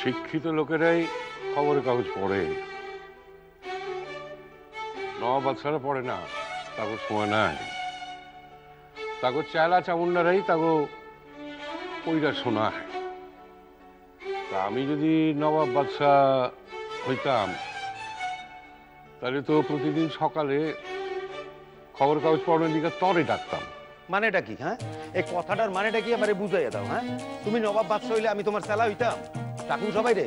শিক্ষিত লোকেরাই খবরের কাগজ পড়ে, নবাব বাদশারা পড়ে না, তাকে সময় নাই। তাকে চেলা চামুন্ডারাই তাকে কইরা শোনায়। তা আমি যদি নবাব বাদশাহ হইতাম তাহলে তো প্রতিদিন সকালে খবর কাগজ পড়ার দিকে তরে ডাকতাম। মানেটা কি? হ্যাঁ, এই কথাটার মানেটা কি আমারে বুঝাইয়া দাও। হ্যাঁ, তুমি নবাব বাদশা হইলে আমি তোমার চেলা হইতাম? ডাকুম সবাই রে,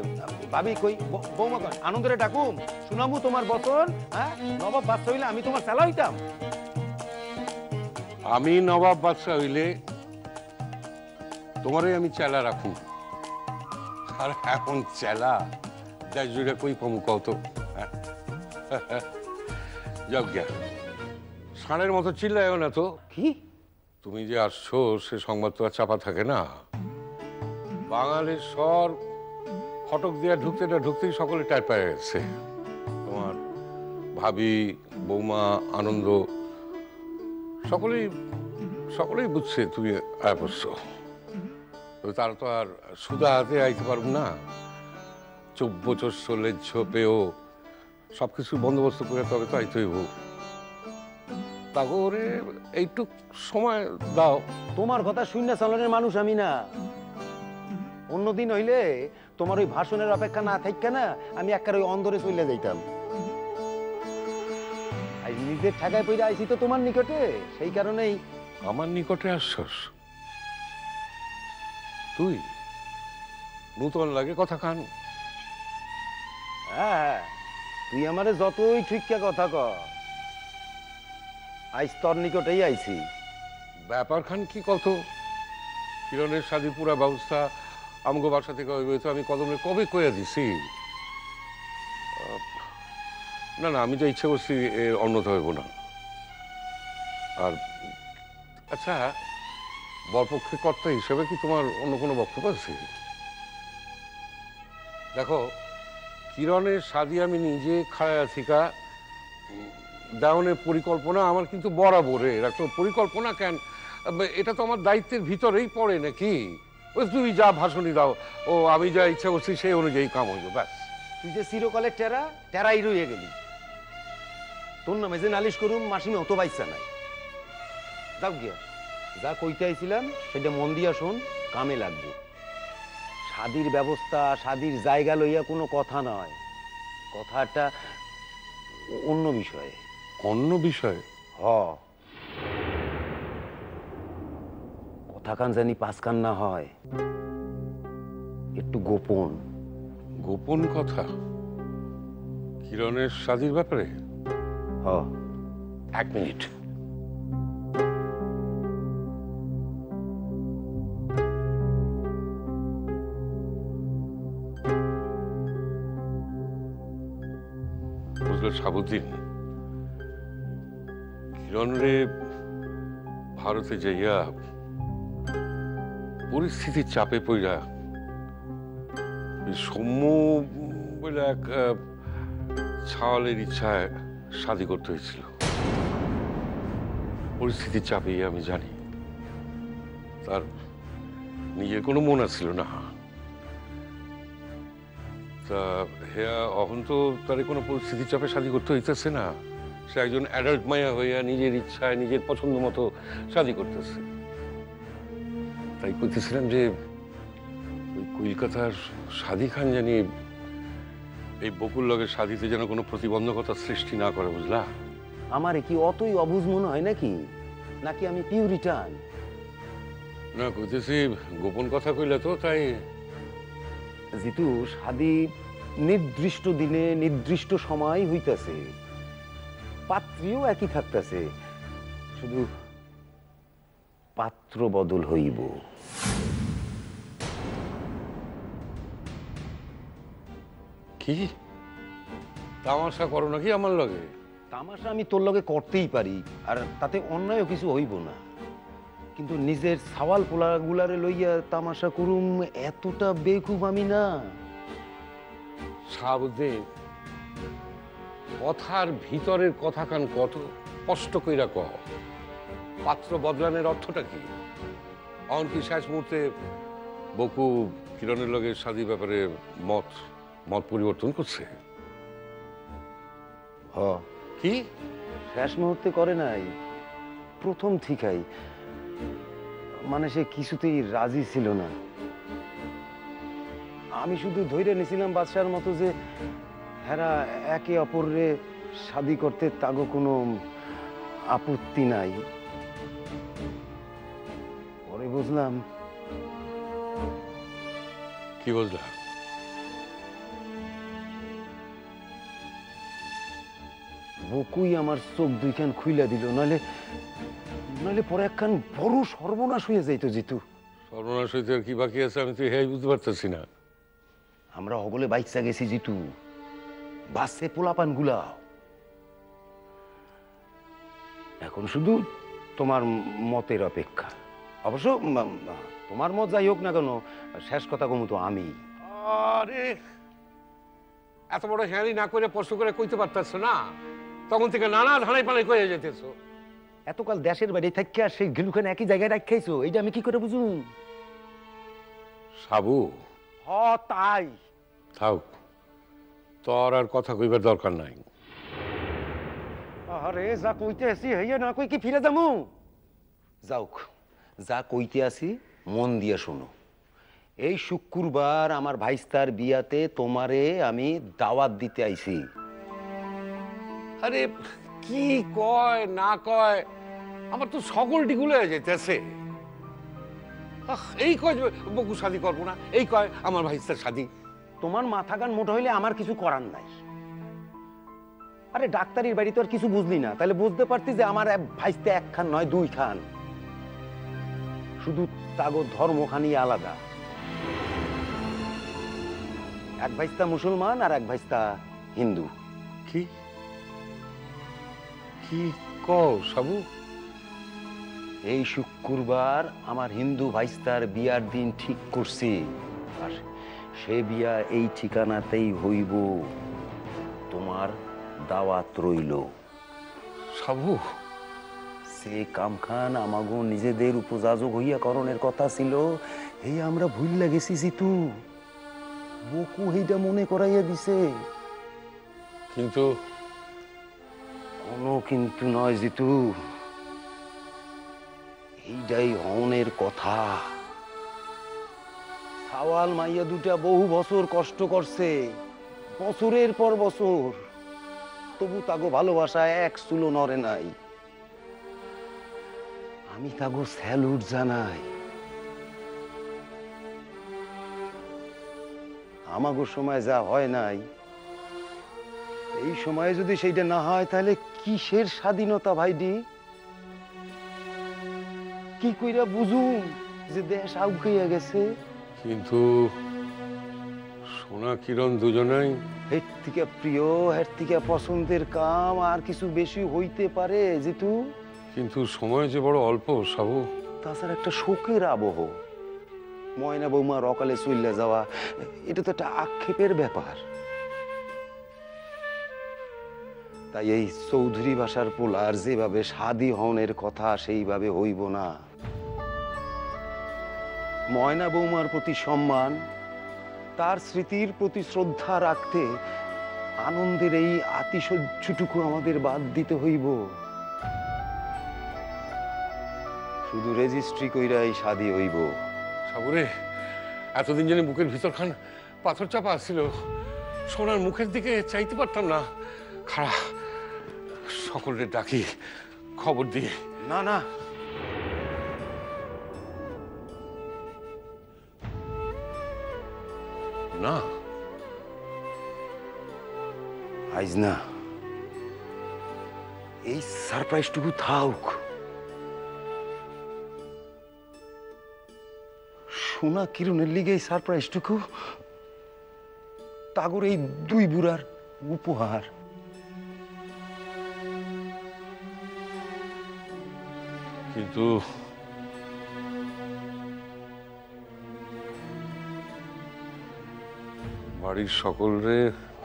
ভাবি কই, বৌমা কই, আনন্দরে ডাকুম, শুনামু তোমার বচন। হ্যাঁ, নবাব বাদশা হইলে আমি তোমার চেলা হইতাম? আমি নবাব বাদশাহ হইলে তোমারই আমি চেলা রাখুন। আর এখন চেলা দেশ জুড়ে কই পামু কত। যাও গিয়া, ষাঁড়ের মতো চিল্লায়ও না তো। কি? তুমি যে আসছো সে সংবাদ তো আর চাপা থাকে না। বাঙালির স্বর ফটক দিয়া ঢুকতেই সকলে টাইপ পেয়ে গেছে। তোমার ভাবি, বৌমা, আনন্দ সকলেই বুঝছে তুমি আয় পড়ছো। তারা তো আর সুদা হাতে আইতে পারব না। চব্য চলে ঝোপেও সবকিছু বন্দোবস্ত করে তবে তো আইতেই হোক। তাগরে এইটুক সময় দাও। তোমার কথা শূন্য চালনের মানুষ আমি না। অন্যদিন হইলে তোমার ওই ভাষণের অপেক্ষা না থাকবে না, আমি একবার ওই অন্দরে চলে যাইতাম। আর নিজের ঠেকায় পড়ে আইছি তো তোমার নিকটে, সেই কারণেই। আমার নিকটে আসছস তুই? নূতন লাগে কথা কান। হ্যাঁ, তুই আমারে যতই ঠিককে কথা ক, আইস তোর নিকটেই আইছি। ব্যাপার খান কি কত? কিরণের শাদী পুরা ব্যবস্থা আমগো বাসা থেকে হইবে তো আমি কদমে কবে কইয়া দিছি। না না, আমি যা ইচ্ছে করছি অন্যথা হইব না। আর আচ্ছা, বরপক্ষে কর্তা হিসেবে কি তোমার অন্য কোনো বক্তব্য আছে? দেখো, কিরণের শাদী আমি নিজে খাড়ায়া থিকা দেওয়ানের পরিকল্পনা আমার কিন্তু বরাবরের। একটা পরিকল্পনা কেন, এটা তো আমার দায়িত্বের ভিতরেই পড়ে নাকি? ওই তুমি যা ভাষণই দাও, ও আমি যা ইচ্ছা করছি সেই অনুযায়ী কাম হইল, ব্যাস। তুই যে চিরকালের টেরাই রইয়ে গেলি। তোর নামে যে নালিশ করুম মাসিমে অত বাইসা নাই। যাও গিয়া, যা কইতে আইছিলাম সেটা মন দিয়া শোন, কামে লাগবে। শাদির ব্যবস্থা, শাদির জায়গা লইয়া কোনো কথা নয়, কথাটা অন্য বিষয়ে। অন্য বিষয়ে? হ, কথা কান জানি পাঁচ কান না হয়, একটু গোপন। গোপন কথা? কিরণের শাদীর ব্যাপারে? হ। 1 মিনিট। বুঝলো সাবুদ্দিন, কিরণ রে ভারতে যাইয়া পরিস্থিতির চাপে পড়া সৌম্য বলে এক ছাওয়ালের ইচ্ছায় শাদী করতে হয়েছিল। পরিস্থিতির চাপে আমি জানি তার নিজের কোনো মন ছিল না। তা হেয়া অহন তো তার কোনো পরিস্থিতির চাপে শাদী করতে হইতেছে না। সে একজন অ্যাডাল্ট মায়া হইয়া নিজের ইচ্ছায় নিজের পছন্দ মতো শাদী করতেছে। তাই কইতেছিলাম যে ওই কলকাতার শাদী খান জানি এই বকুল লগের শাদীতে যেন কোনো প্রতিবন্ধকতা সৃষ্টি না করে, বুঝলা? আমার কি অতই অবুঝ মনে হয় নাকি? নাকি আমি পিউরিটান? না, কইতেছি গোপন কথা কইলে তো তাই। যেহেতু শাদী নির্দিষ্ট দিনে নির্দিষ্ট সময় হইতাছে, পাত্রীও একই থাকতেছে, শুধু পাত্র বদল হইব। কি তামাশা করো নাকি আমার লগে? তামাশা আমি তোর লগে করতেই পারি, আর তাতে অন্যায়ও কিছু হইব না, কিন্তু নিজের সাওয়াল পোলাগুলারে লইয়া তামাশা করুম এতটা বেকুব আমি না। সাবুদ্দিন, কথার ভিতরের কথা কান কত স্পষ্ট কইরা কও। পাত্র বদলানোর অর্থটা কি? অন কি শেষ মুহূর্তে বকু কিরণের লগে শাদী ব্যাপারে মত মত পরিবর্তন করছে? হ, কি? শেষ মুহূর্তে করে নাই, প্রথম ঠিকাই। মানে সে কিছুতেই রাজি ছিল না। আমি শুধু ধৈর্য নিছিলাম বাদশার মতো যে হেরা একে অপরে শাদী করতে তাগো কোনো আপত্তি নাই। পরে বুঝলাম। কি বুঝলা? বকুই আমার চোখ দুইখান খুইলা দিল, নইলে নইলে পরে একখান বড় সর্বনাশ হয়ে যাইতো জিতু। সর্বনাশ হইতে আর কি বাকি আছে আমি তো হ্যাঁ বুঝতে পারতেছি না। আমরা হগলে বাইচা গেছি জিতু, বাসে পোলাপান গুলা। এখন শুধু তোমার মতের অপেক্ষা। অবশ্য তোমার মত যাই হোক না কেন, শেষ কথা কমু তো আমি। আরে এত বড় হ্যারি না করে প্রশ্ন করে কইতে পারতেছ না, তখন থেকে নানা ধানাই পানাই কয়ে যেতেছ। এতকাল দেশের বাড়ি থাকিয়া সেই গেলুখানে একই জায়গায় রাখাইছো, এইটা আমি কি করে বুঝুন? সাবু হ তাই। থাক, তোর আর কথা কইবার দরকার নাই। আরে যা কইতে আসি হইয়া না কই কি ফিরে যামু? যাওক, যা কইতে আসি মন দিয়া শোনো। এই শুক্রবার আমার ভাইস্তার বিয়াতে তোমারে আমি দাওয়াত দিতে আইছি। আরে কি কয় না কয়, আমার তো সকল ডিগুলো হয়ে যেতেছে। এই কয় যে বকু শাদি করবো না, এই কয় আমার ভাইস্তার শাদি। তোমার মাথা গান মোটা হইলে আমার কিছু করার নাই। আরে ডাক্তারির বাড়ি তো আর কিছু বুঝলি না, তাহলে বুঝতে পারতি যে আমার ভাইস্তে এক খান নয় দুই খান, শুধু তাগো ধর্মখানি আলাদা। এক ভাইস্তা মুসলমান আর এক ভাইস্তা হিন্দু। কি কি কও সাবু? এই শুক্রবার আমার হিন্দু ভাইস্তার বিয়ার দিন ঠিক করছি, আর সে বিয়া এই ঠিকানাতেই হইব। তোমার দাওয়াত রইল। সাবু সে কামখান আমাগো নিজেদের উপযাজক হইয়া করণের কথা ছিল, এই আমরা ভুল গেছি জিতু। বকু এইটা মনে করাইয়া দিছে। কিন্তু কোনো কিন্তু নয় জিতু, এইটাই হনের কথা। সাওয়াল মাইয়া দুটা বহু বছর কষ্ট করছে, বছরের পর বছর, তবু তাগো ভালোবাসায় এক চুলো নড়ে নাই। আমি তাগো স্যালুট জানাই। আমাগো সময় যা হয় নাই, এই সময়ে যদি সেইটা না হয় তাহলে কিসের স্বাধীনতা ভাইডি? কি কইরা বুঝুম যে দেশ আউখাইয়া গেছে? কিন্তু সোনা কিরণ দুজনাই এর থেকে প্রিয়, এর থেকে পছন্দের কাম আর কিছু বেশি হইতে পারে জিতু? কিন্তু সময় যে বড় অল্প সাবু। তাছাড়া একটা শোকের আবহ, ময়না বৌমার অকালে চইল্লা যাওয়া, এটা তো একটা আক্ষেপের ব্যাপার। তাই এই চৌধুরী ভাষার পোলার যেভাবে শাদী হনের কথা সেইভাবে হইব না। ময়না বৌমার প্রতি সম্মান, তার স্মৃতির প্রতি শ্রদ্ধা রাখতে আনন্দের এই আতিশয্যটুকু আমাদের বাদ দিতে হইব। শুধু রেজিস্ট্রি কইরাই শাদী হইব। সাবুরে, এতদিন জানি বুকের ভিতর খান পাথর চাপা আসছিল, সোনার মুখের দিকে চাইতে পারতাম না। খাড়া সকলের ডাকি খবর দিয়ে। না না, না আইজ না, এই সারপ্রাইজটুকু থাক। সোনা কিরণের লিগে এই সারপ্রাইজটুকু, তাগর এই দুই বুড়ার উপহার। কিন্তু বাড়ির সকলরে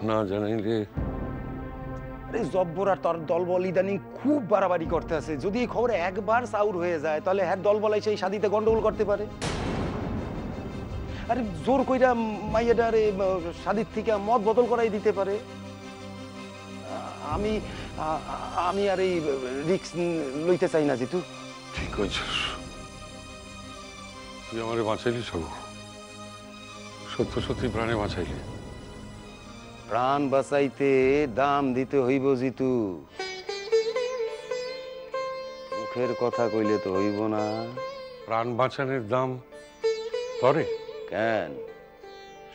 না জানাইলে? আরে জব্বর আর তার দলবল ইদানিং খুব বাড়াবাড়ি করতে আছে। যদি এই খবরে একবার সাউর হয়ে যায় তাহলে হ্যাঁ দলবলাই সেই শাদিতে গন্ডগোল করতে পারে। আরে জোর কইরা মাইয়াটারে শাদির থেকে মত বদল করাই দিতে পারে। আমি আমি আর এই রিস্ক লইতে চাই না জিতু। ঠিক কইছিস, তুই আমারে বাঁচাইলি সবু, সত্য সত্যি প্রাণে বাঁচাইলি। প্রাণ বাঁচাইতে দাম দিতে হইব জিতু, মুখের কথা কইলে তো হইব না। প্রাণ বাঁচানোর দাম তরে কেন?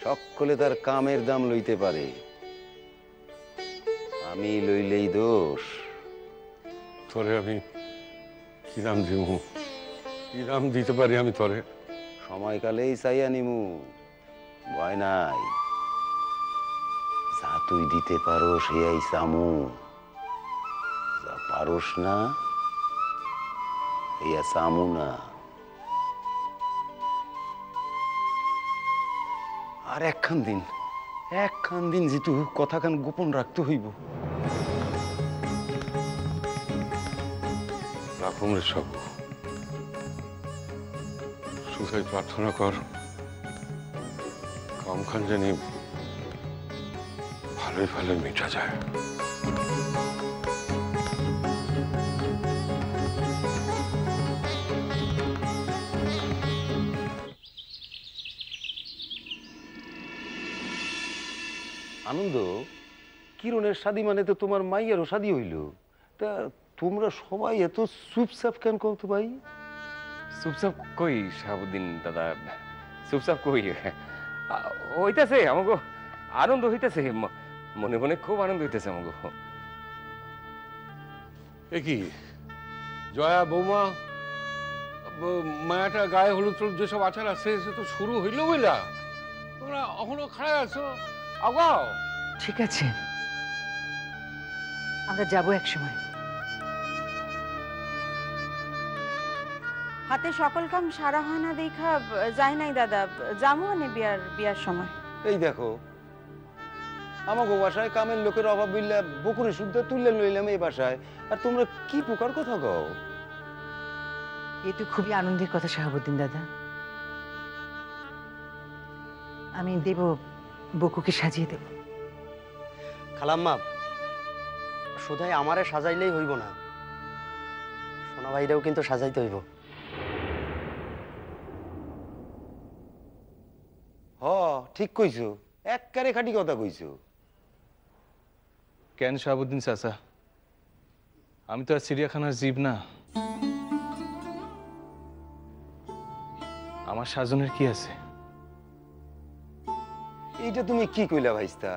সকলে তার কামের দাম লইতে পারে, আমি লইলেই দোষ। তরে আমি কি দাম দিব, কি দাম দিতে পারি আমি তরে? সময়কালেই চাইয়া নিমু, ভয় নাই। যা তুই দিতে পারো সেই চামু, যা পারোস না ইয়া চামু না। আর একখান দিন জিতু কথাখান গোপন রাখতে হইব। রাখুন রে সব, শুধাই প্রার্থনা কর কামখান জানি ভালোই ভালোই মিটা যায়। আনন্দ, কিরণের শাদী মানে তো তোমার মাইয়ারও শাদী হইল, তা তোমরা সবাই এত চুপচাপ কেন কত ভাই? চুপচাপ কই শাহাবুদ্দিন দাদা, চুপচাপ কই হইতেছে আমাকে আনন্দ হইতেছে, মনে মনে খুব আনন্দ হইতেছে আমাকে। এ কি জয়া বৌমা, মায়াটা গায়ে হলুদ টলুদ যেসব আচার আছে সে তো শুরু হইল বইলা, তোমরা এখনো খাড়ায় আছো? আগাও। ঠিক আছে, আমরা যাব এক সময়। হাতে সকল কাম সারা হয় না দেখা যায় নাই দাদা, যাবো না বিয়ার সময়। এই দেখো আমাকে বাসায় কামের লোকের অভাব বললে বকুরে শুদ্ধ তুললে লইলাম এই বাসায়, আর তোমরা কি প্রকার কথা কও? এ তো খুবই আনন্দের কথা শাহাবুদ্দিন দাদা। আমি দেব, বকুকে সাজিয়ে দেব। খালাম্মা, শুধাই আমারে সাজাইলেই হইব না, সোনা ভাইরাও কিন্তু সাজাইতে হইব। হ ঠিক কইছো, একবারে খাঁটি কথা কইছো। কেন শাহাবুদ্দিন চাচা, আমি তো আর চিড়িয়াখানার জীব না। আমার সাজনের কি আছে? এইটা তুমি কি কইলা ভাইস্তা?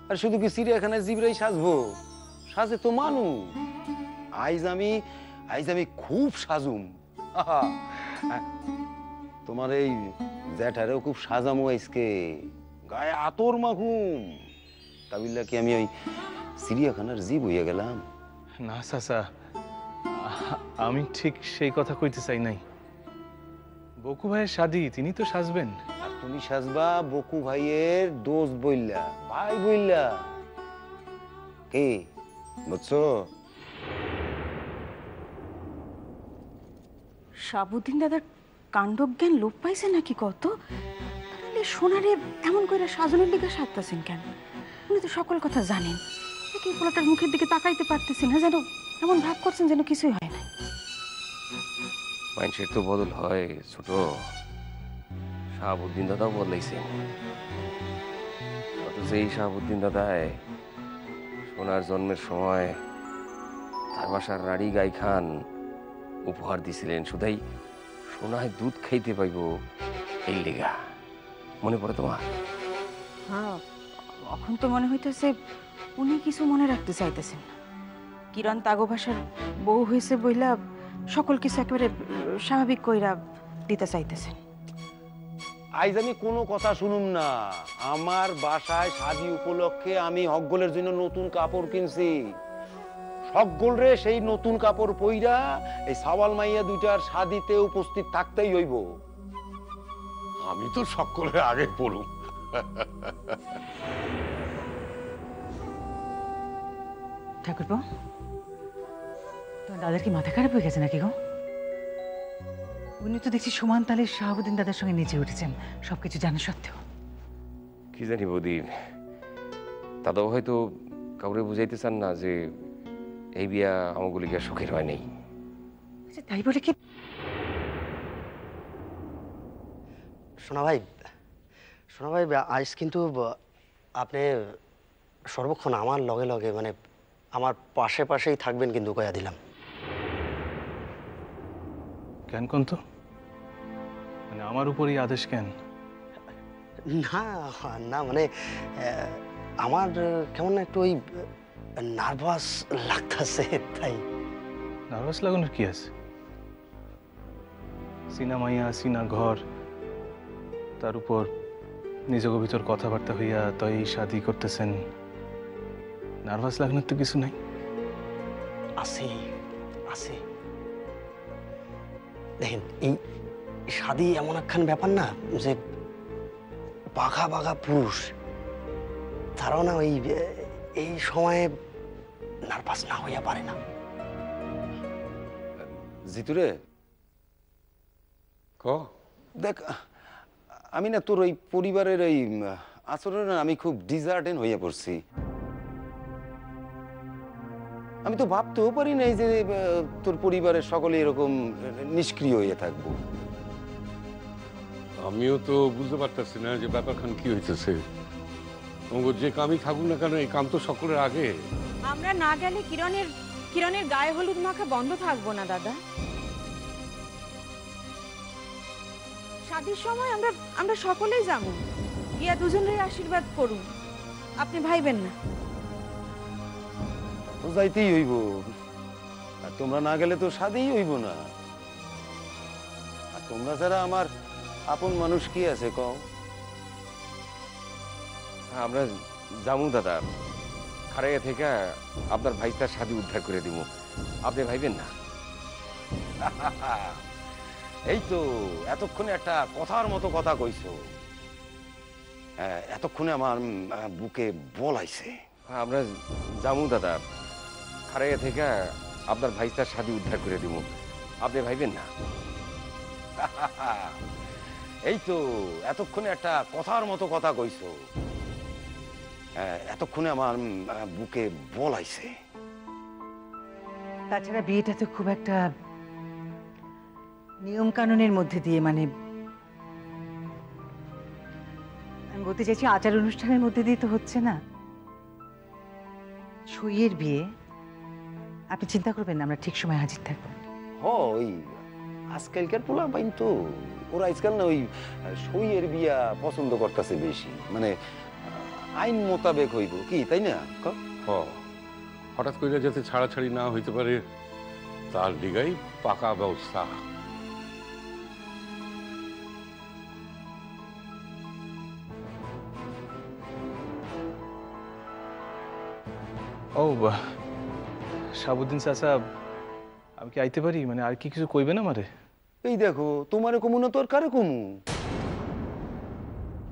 আর শুধু কি চিড়িয়াখানায় জিবরাই সাজবো? সাজে তো মানুষ। আইজ আমি খুব সাজুম। তোমার এই জ্যাঠারেও খুব সাজামো আইসকে, গায়ে আতর মাখুম। তা বললা কি আমি ওই চিড়িয়াখানার জীব হইয়া গেলাম? না চাচা, আমি ঠিক সেই কথা কইতে চাই নাই। বকু ভাইয়ের শাদী, তিনি তো সাজবেন। আর তুমি সাজবা বকু ভাইয়ের দোষ বইল্লা, ভাই বইল্লা। কে বুঝছো? শাহাবুদ্দিন দাদার কাণ্ডজ্ঞান লোপ পাইছে নাকি কত? তাহলে সোনারে এমন করে সাজনের দিকে সাজতেছেন কেন? উনি তো সকল কথা জানেন, একই পোলাটার মুখের দিকে তাকাইতে পারতেছেন না, যেন এমন ভাব করছেন যেন কিছুই হয় না। মানুষের তো বদল হয় ছোট, শাহাবুদ্দিন দাদাও বদলাইছেন। অথচ এই শাহাবুদ্দিন দাদায় সোনার জন্মের সময় তার বাসার রাড়ি গাই খান উপহার দিছিলেন, শুধাই সোনায় দুধ খাইতে পাইব এই লেগা। মনে পড়ে তোমার? হ্যাঁ, এখন তো মনে হইতেছে উনি কিছু মনে রাখতে চাইতেছেন না। কিরণ তাগো ভাষার বউ হয়েছে বইলা সকল কিছু একেবারে স্বাভাবিক কইরা দিতে চাইতেছেন। আইজ আমি কোনো কথা শুনুম না। আমার বাসায় শাদী উপলক্ষে আমি হকগোলের জন্য নতুন কাপড় কিনছি। সকল রে সেই নতুন কাপড় পইরা এই সাওয়াল মাইয়া দুইটার শাদীতে উপস্থিত থাকতেই হইব। আমি তো সকলের আগে পড়ুম। ঠাকুরপো, তোমার দাদার কি মাথা খারাপ হয়ে গেছে নাকি গো? উনি তো দেখছি সমান তালের শাহাবুদ্দিন দাদার সঙ্গে নেচে উঠেছেন সবকিছু জানা সত্ত্বেও। কি জানি বৌদি, দাদাও হয়তো কাউরে বুঝাইতে চান না যে এই বিয়া আমাগুলিকে সুখের হয় নাই। আচ্ছা তাই বলে কি? শোনা ভাই, আজ কিন্তু আপনি সর্বক্ষণ আমার লগে লগে মানে আমার পাশে পাশেই থাকবেন কিন্তু কয়া দিলাম। কেন কোন তো মানে আমার উপরই আদেশ কেন? না না মানে আমার কেমন একটু ওই নার্ভাস লাগতেছে তাই। নার্ভাস লাগানোর কি আছে? সিনা মাইয়া সিনা ঘর, তার উপর নিজেকে ভিতর কথাবার্তা হইয়া তাই শাদি করতেছেন, নার্ভাস লাগানোর তো কিছু নাই। আছে আছে, দেখেন এই শাদি এমন একখান ব্যাপার না যে বাঘা বাঘা পুরুষ তারাও না ওই এই সময়ে নার্ভাস না হইয়া পারে না। জিতুরে ক দেখ, আমি না তোর ওই পরিবারের এই আচরণে আমি খুব ডিজার্টেন হয়ে পড়ছি। আমি তো ভাবতেও পারি নাই যে তোর পরিবারের সকলে এরকম নিষ্ক্রিয় হয়ে থাকবো। আমিও তো বুঝতে পারতেছি না যে ব্যাপারখান কি হইতেছে। যে কামই থাকুক না কেন, এই কাম তো সকলের আগে। আমরা না গেলে কিরণের গায়ে হলুদ মাখা বন্ধ থাকবো না দাদা। শাদির সময় আমরা সকলেই যাবো, গিয়া দুজনের আশীর্বাদ করুন, আপনি ভাইবেন না। তো যাইতেই হইব, আর তোমরা না গেলে তো শাদিই হইব না। আর তোমরা ছাড়া আমার আপন মানুষ কি আছে কও? আমরা জামু দাদা, খারাইয়া থেকে আপনার ভাইস্তার শাদি উদ্ধার করে দিব, আপনি ভাইবেন না। এই তো এতক্ষণে একটা কথার মতো কথা কইছো। এতক্ষণে আমার বুকে বল আইছে। আমরা জামু দাদা, খারাইয়া থেকে আপনার ভাইস্তার শাদি উদ্ধার করে দিব, আপনি ভাইবেন না। এই তো এতক্ষণে একটা কথার মতো কথা কইছো। এতক্ষণে আমার বুকে বল আইছে। তাছাড়া বিয়েটা তো খুব একটা নিয়ম কানুনের মধ্যে দিয়ে, মানে আমি বলতে চাইছি আচার অনুষ্ঠানের মধ্যে দিয়ে তো হচ্ছে না। সইয়ের বিয়ে, আপনি চিন্তা করবেন না, আমরা ঠিক সময় হাজির থাকবো। ওই আজকালকার পোলা পাইন তো ওরা আজকাল না ওই সইয়ের বিয়া পছন্দ করতেছে বেশি, মানে আইন মোতাবেক হইব কি, তাই না? হঠাৎ করে যাতে ছাড়াছাড়ি না হইতে পারে তার দিগাই পাকা ব্যবস্থা। ও শাহাবুদ্দিন চাচা, আমি কি আইতে পারি? মানে আর কি কিছু কইবে না আমারে? এই দেখো, তোমারে কমু না তোর কারে কমু?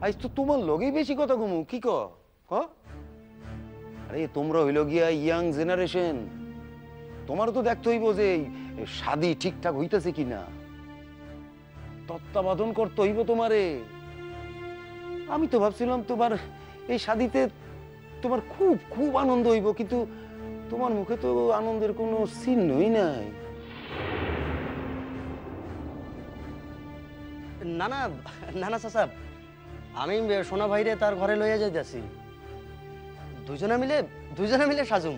আজ তো তোমার লগেই বেশি কথা কমু। কি ক? আরে তোমরা হইল গিয়া ইয়াং জেনারেশন, তোমারও তো দেখতে হইব যে শাদি ঠিকঠাক হইতেছে কিনা, তত্ত্বাবধান করতে হইব তোমারে। আমি তো ভাবছিলাম তোমার এই শাদিতে তোমার খুব খুব আনন্দ হইব, কিন্তু তোমার মুখে তো আনন্দের কোনো চিহ্নই নাই। না না না না চাচা, আমি সোনা ভাইরে তার ঘরে লইয়া যাইতেছি, দুজনে মিলে সাজুম,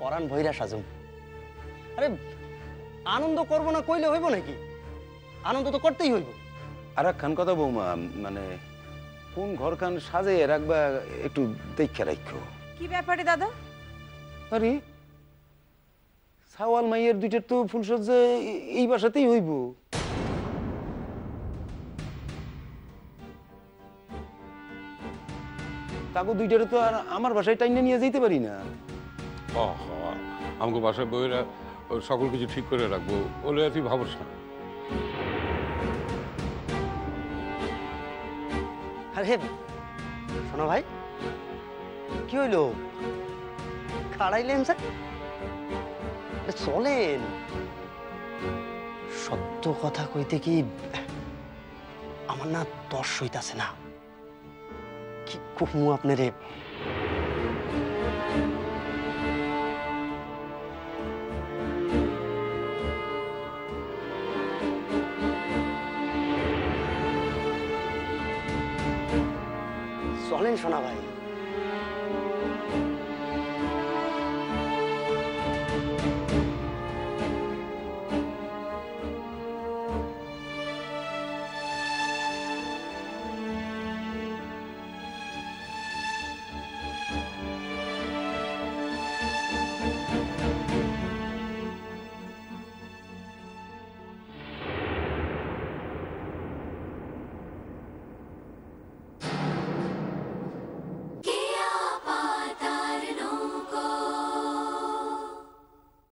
পরাণ ভৈরা সাজুম। আরে আনন্দ করবো না কইলে হইব নাকি? আনন্দ তো করতেই হইব। আর একখান কথা বৌমা, মানে কোন ঘরখান সাজে রাখবা একটু দেখে রাখো। কি ব্যাপারে দাদা? আরে সাওয়াল মাইয়ের দুইটার তো ফুলসজ্জা এই বাসাতেই হইব। তাকে দুইটারে তো আর আমার বাসায় টাইনে নিয়ে যেতে পারি না। আমাকে বাসায় বইয়েরা সকল কিছু ঠিক করে রাখবো, ওলে তুই ভাবস না। আরে শোনো ভাই, কি হইলো? খাড়াইলেন স্যার, চলেন। সত্য কথা কইতে কি আমার না তর্স হইতাছে না। কি কমু আপনারে? চলেন সোনা ভাই।